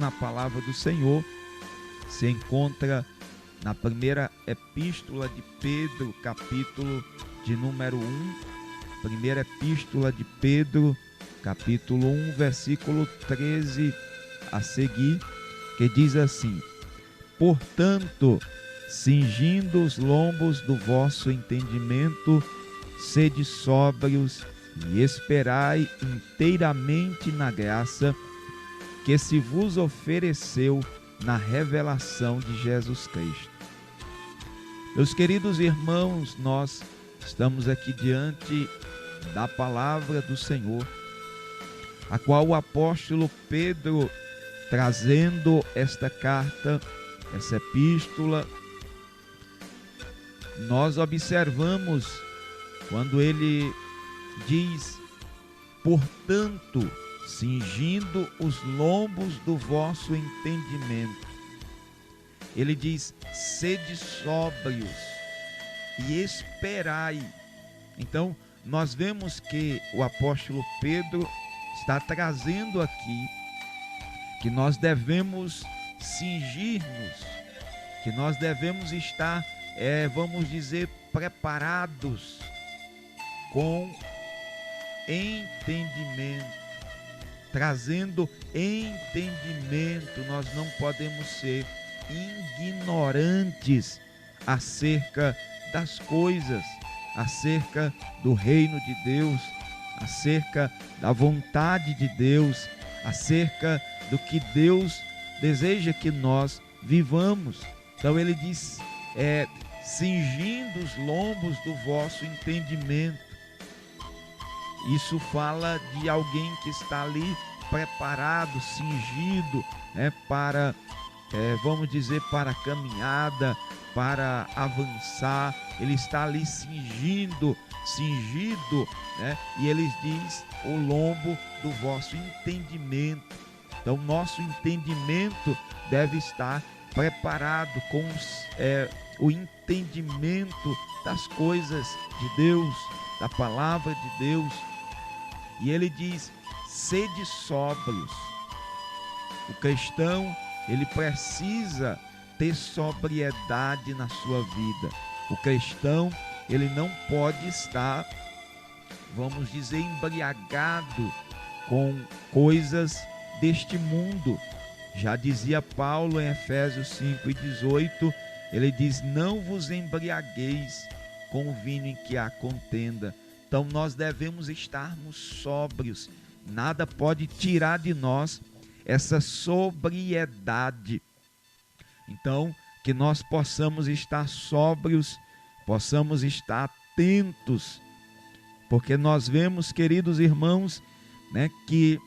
Na palavra do Senhor se encontra na primeira epístola de Pedro, capítulo de número 1, primeira epístola de Pedro, capítulo 1, versículo 13 a seguir, que diz assim: portanto, cingindo os lombos do vosso entendimento, sede sóbrios e esperai inteiramente na graça que se vos ofereceu na revelação de Jesus Cristo. Meus queridos irmãos, nós estamos aqui diante da palavra do Senhor, a qual o apóstolo Pedro, trazendo esta carta, essa epístola, nós observamos quando ele diz: portanto, cingindo os lombos do vosso entendimento. Ele diz: sede sóbrios e esperai. Então, nós vemos que o apóstolo Pedro está trazendo aqui que nós devemos cingir-nos, que nós devemos estar, vamos dizer, preparados com entendimento, trazendo entendimento. Nós não podemos ser ignorantes acerca das coisas, acerca do reino de Deus, acerca da vontade de Deus, acerca do que Deus deseja que nós vivamos. Então ele diz, cingindo os lombos do vosso entendimento. Isso fala de alguém que está ali preparado, cingido, para, vamos dizer, para a caminhada, para avançar. Ele está ali cingido, e ele diz: o lombo do vosso entendimento. Então, nosso entendimento deve estar preparado com o entendimento das coisas de Deus, da palavra de Deus. E ele diz: sede sóbrios. O cristão, ele precisa ter sobriedade na sua vida. O cristão, ele não pode estar, vamos dizer, embriagado com coisas deste mundo. Já dizia Paulo em Efésios 5:18, ele diz: não vos embriagueis com o vinho em que há contenda. Então nós devemos estarmos sóbrios. Nada pode tirar de nós essa sobriedade. Então, que nós possamos estar sóbrios, possamos estar atentos, porque nós vemos, queridos irmãos, que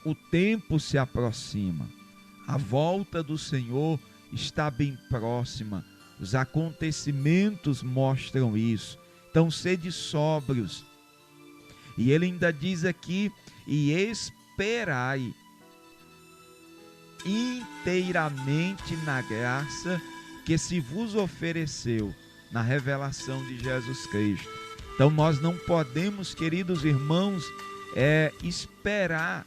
o tempo se aproxima, a volta do Senhor está bem próxima, os acontecimentos mostram isso. Então, sede sóbrios. E ele ainda diz aqui: e esperai inteiramente na graça que se vos ofereceu na revelação de Jesus Cristo. Então, nós não podemos, queridos irmãos, esperar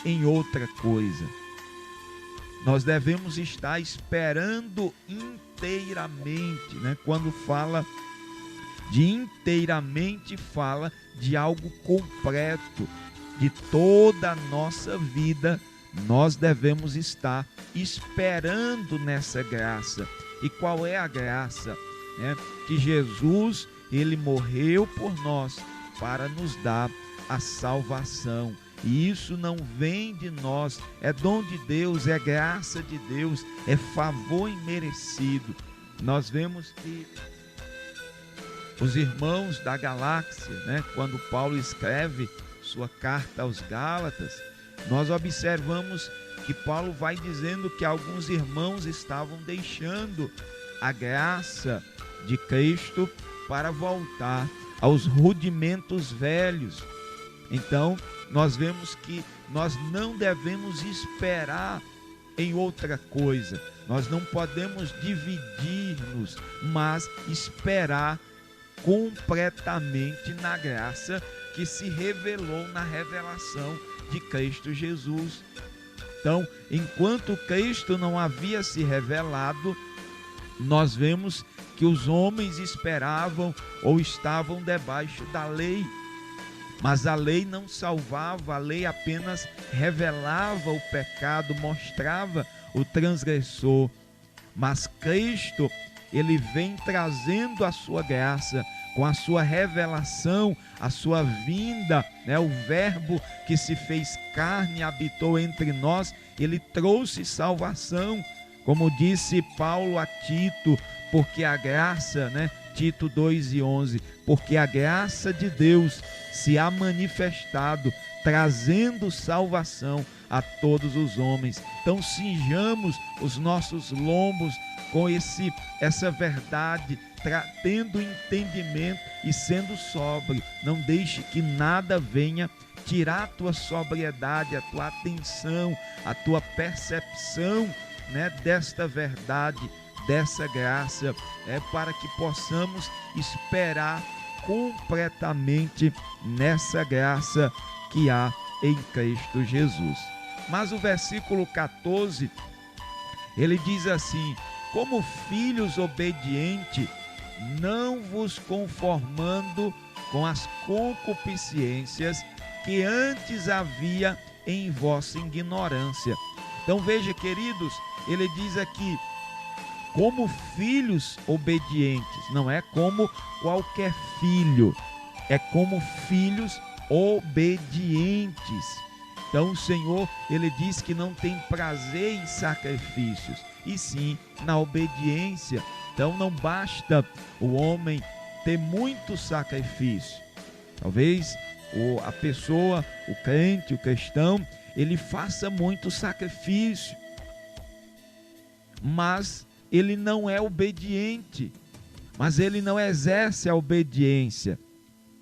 em outra coisa. Nós devemos estar esperando inteiramente, Quando fala de inteiramente, fala de algo completo, de toda a nossa vida. Nós devemos estar esperando nessa graça. E qual é a graça? Que Jesus, ele morreu por nós para nos dar a salvação. E isso não vem de nós, é dom de Deus, é graça de Deus, é favor imerecido. Nós vemos que os irmãos da galáxia, quando Paulo escreve sua carta aos Gálatas, nós observamos que Paulo vai dizendo que alguns irmãos estavam deixando a graça de Cristo para voltar aos rudimentos velhos. Então, nós vemos que nós não devemos esperar em outra coisa. Nós não podemos dividir-nos, mas esperar completamente na graça que se revelou na revelação de Cristo Jesus. Então, enquanto Cristo não havia se revelado, nós vemos que os homens esperavam ou estavam debaixo da lei. Mas a lei não salvava, a lei apenas revelava o pecado, mostrava o transgressor. Mas Cristo, ele vem trazendo a sua graça, com a sua revelação, a sua vinda, o Verbo que se fez carne e habitou entre nós, ele trouxe salvação, como disse Paulo a Tito, porque a graça, Tito 2:11, porque a graça de Deus se há manifestado, trazendo salvação a todos os homens. Então cinjamos os nossos lombos com essa verdade, tendo entendimento e sendo sóbrio. Não deixe que nada venha tirar a tua sobriedade, a tua atenção, a tua percepção, desta verdade, dessa graça, para que possamos esperar completamente nessa graça que há em Cristo Jesus. Mas o versículo 14, ele diz assim: como filhos obedientes, não vos conformando com as concupiscências que antes havia em vossa ignorância. Então veja, queridos, ele diz aqui, como filhos obedientes, não é como qualquer filho, é como filhos obedientes. Então o Senhor, ele diz que não tem prazer em sacrifícios, e sim na obediência. Então não basta o homem ter muito sacrifício. Talvez a pessoa, o crente, o cristão, ele faça muito sacrifício, mas ele não é obediente, mas ele não exerce a obediência.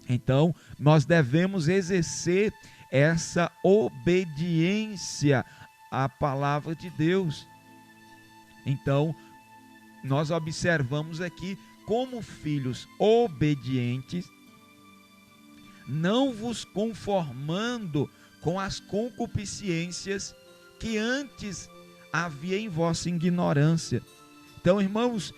Então, nós devemos exercer essa obediência à palavra de Deus. Então, nós observamos aqui, como filhos obedientes, não vos conformando com as concupiscências que antes havia em vossa ignorância. Então, irmãos,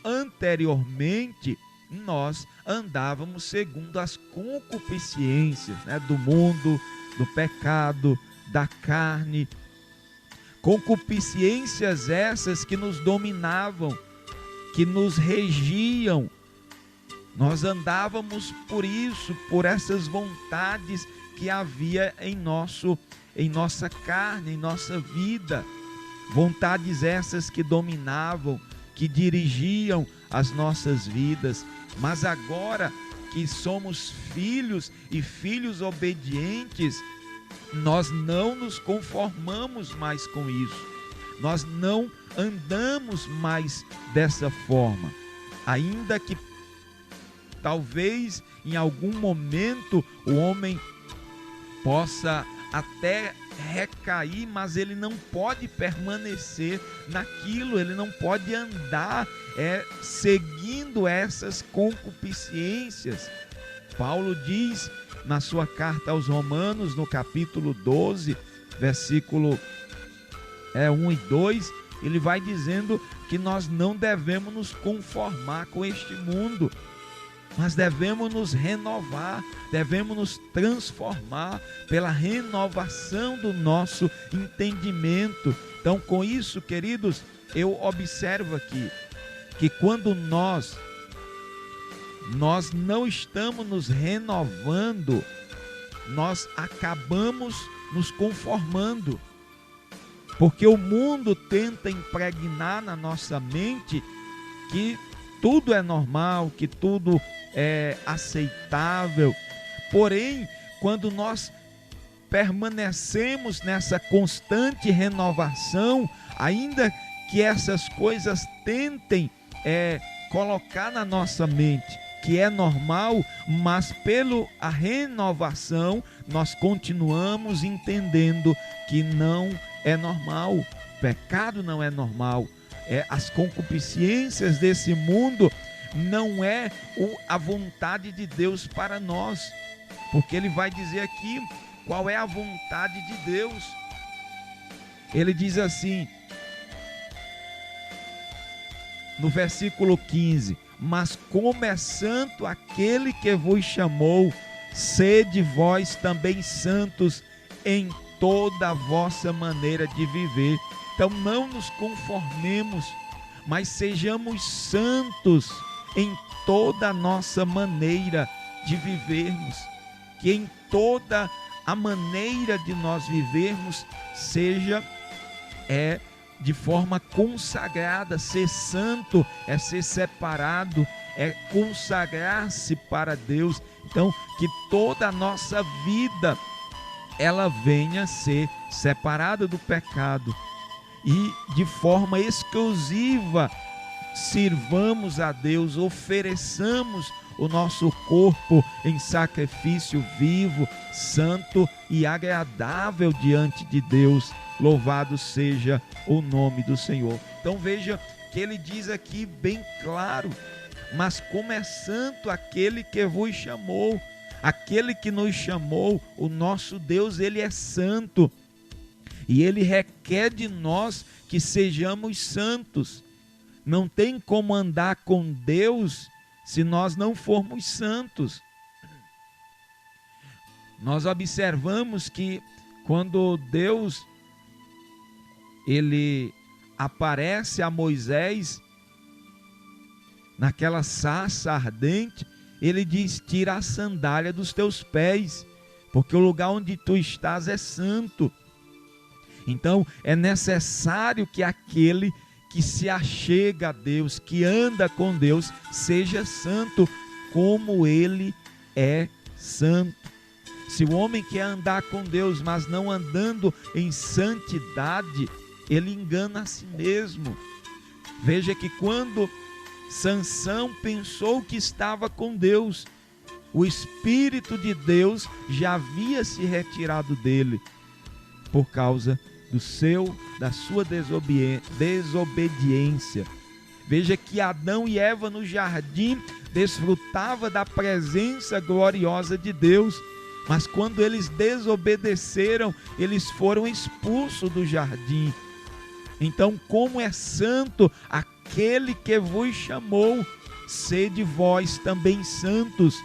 anteriormente nós andávamos segundo as concupiscências, do mundo, do pecado, da carne. Concupiscências essas que nos dominavam, que nos regiam. Nós andávamos por isso, por essas vontades que havia em nossa carne, em nossa vida. Vontades essas que dominavam, que dirigiam as nossas vidas. Mas agora que somos filhos e filhos obedientes, nós não nos conformamos mais com isso. Nós não andamos mais dessa forma. Ainda que talvez em algum momento o homem possa até recair, mas ele não pode permanecer naquilo, ele não pode andar seguindo essas concupiscências. Paulo diz na sua carta aos Romanos, no capítulo 12, versículo 1 e 2, ele vai dizendo que nós não devemos nos conformar com este mundo, mas devemos nos renovar, devemos nos transformar pela renovação do nosso entendimento. Então, com isso, queridos, eu observo aqui que quando nós não estamos nos renovando, nós acabamos nos conformando, porque o mundo tenta impregnar na nossa mente que tudo é normal, que tudo é aceitável. Porém, quando nós permanecemos nessa constante renovação, ainda que essas coisas tentem colocar na nossa mente que é normal, mas pela renovação nós continuamos entendendo que não é normal. Pecado não é normal. As concupiscências desse mundo não é a vontade de Deus para nós, porque ele vai dizer aqui, qual é a vontade de Deus. Ele diz assim, no versículo 15: mas como é santo aquele que vos chamou, sede vós também santos em toda a vossa maneira de viver. Então não nos conformemos, mas sejamos santos em toda a nossa maneira de vivermos. Que em toda a maneira de nós vivermos seja de forma consagrada. Ser santo é ser separado, é consagrar-se para Deus. Então, que toda a nossa vida ela venha a ser separada do pecado e de forma exclusiva sirvamos a Deus, ofereçamos o nosso corpo em sacrifício vivo, santo e agradável diante de Deus. Louvado seja o nome do Senhor. Então veja que ele diz aqui bem claro: mas como é santo aquele que vos chamou. Aquele que nos chamou, o nosso Deus, ele é santo. E ele requer de nós que sejamos santos. Não tem como andar com Deus se nós não formos santos. Nós observamos que quando Deus ele aparece a Moisés naquela sarça ardente, ele diz: tira a sandália dos teus pés, porque o lugar onde tu estás é santo. Então é necessário que aquele que se achega a Deus, que anda com Deus, seja santo como ele é santo. Se o homem quer andar com Deus, mas não andando em santidade, ele engana a si mesmo. Veja que quando Sansão pensou que estava com Deus, o Espírito de Deus já havia se retirado dele por causa da sua desobediência. Veja que Adão e Eva no jardim desfrutavam da presença gloriosa de Deus, mas quando eles desobedeceram, eles foram expulsos do jardim. Então, como é santo aquele que vos chamou, sede vós também santos.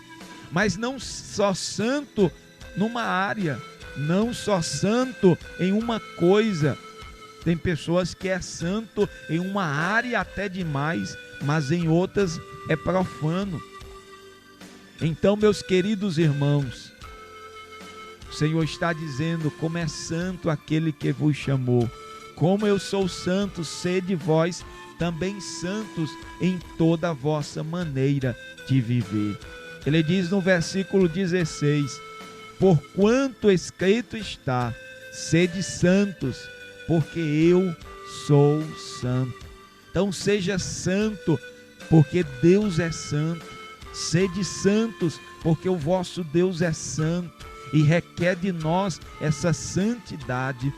Mas não só santo numa área, não só santo em uma coisa. Tem pessoas que é santo em uma área até demais, mas em outras é profano. Então, meus queridos irmãos, o Senhor está dizendo: como é santo aquele que vos chamou. Como eu sou santo, sede vós também santos em toda a vossa maneira de viver. Ele diz no versículo 16: porquanto escrito está, sede santos, porque eu sou santo. Então seja santo, porque Deus é santo. Sede santos, porque o vosso Deus é santo e requer de nós essa santidade.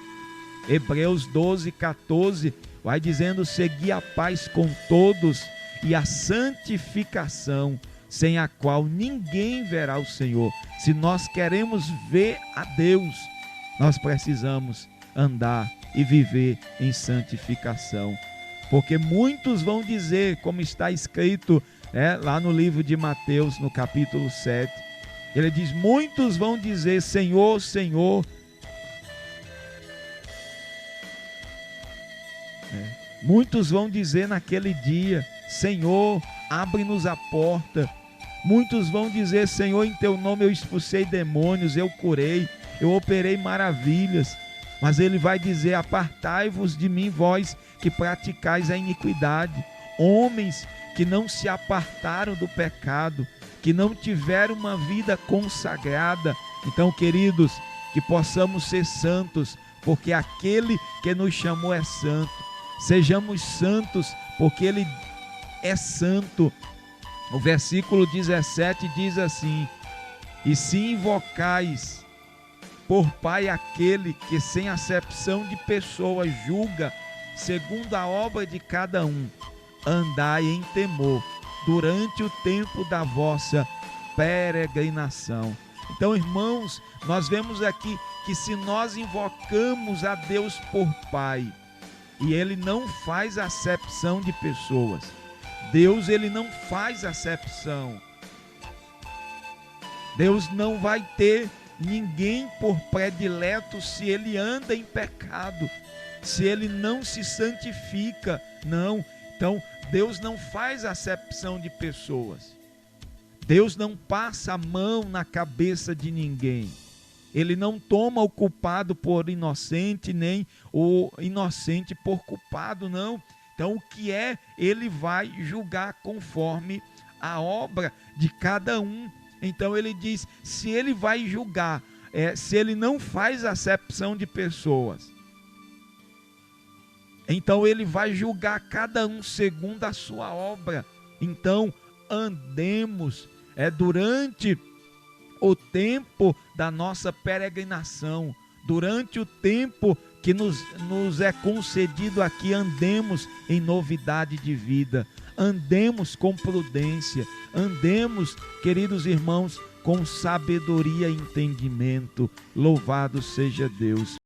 Hebreus 12:14 vai dizendo: segui a paz com todos e a santificação, sem a qual ninguém verá o Senhor. Se nós queremos ver a Deus, nós precisamos andar e viver em santificação. Porque muitos vão dizer, como está escrito lá no livro de Mateus, no capítulo 7, ele diz: muitos vão dizer, Senhor, Senhor. Muitos vão dizer naquele dia: Senhor, abre-nos a porta. Muitos vão dizer: Senhor, em teu nome eu expulsei demônios, eu curei, eu operei maravilhas. Mas ele vai dizer: apartai-vos de mim, vós que praticais a iniquidade. Homens que não se apartaram do pecado, que não tiveram uma vida consagrada. Então, queridos, que possamos ser santos, porque aquele que nos chamou é santo. Sejamos santos, porque ele é santo. O versículo 17 diz assim: e se invocais por Pai aquele que sem acepção de pessoas julga segundo a obra de cada um, andai em temor durante o tempo da vossa peregrinação. Então, irmãos, nós vemos aqui que se nós invocamos a Deus por Pai, e Ele não faz acepção de pessoas, Deus, Ele não faz acepção. Deus não vai ter ninguém por predileto se ele anda em pecado, se ele não se santifica, não. Então, Deus não faz acepção de pessoas. Deus não passa a mão na cabeça de ninguém. Ele não toma o culpado por inocente, nem o inocente por culpado, não. Então, o que é, ele vai julgar conforme a obra de cada um. Então, ele diz, se ele vai julgar, se ele não faz acepção de pessoas, então ele vai julgar cada um segundo a sua obra. Então, andemos durante o tempo da nossa peregrinação, durante o tempo que nos é concedido aqui, andemos em novidade de vida, andemos com prudência, andemos, queridos irmãos, com sabedoria e entendimento. Louvado seja Deus.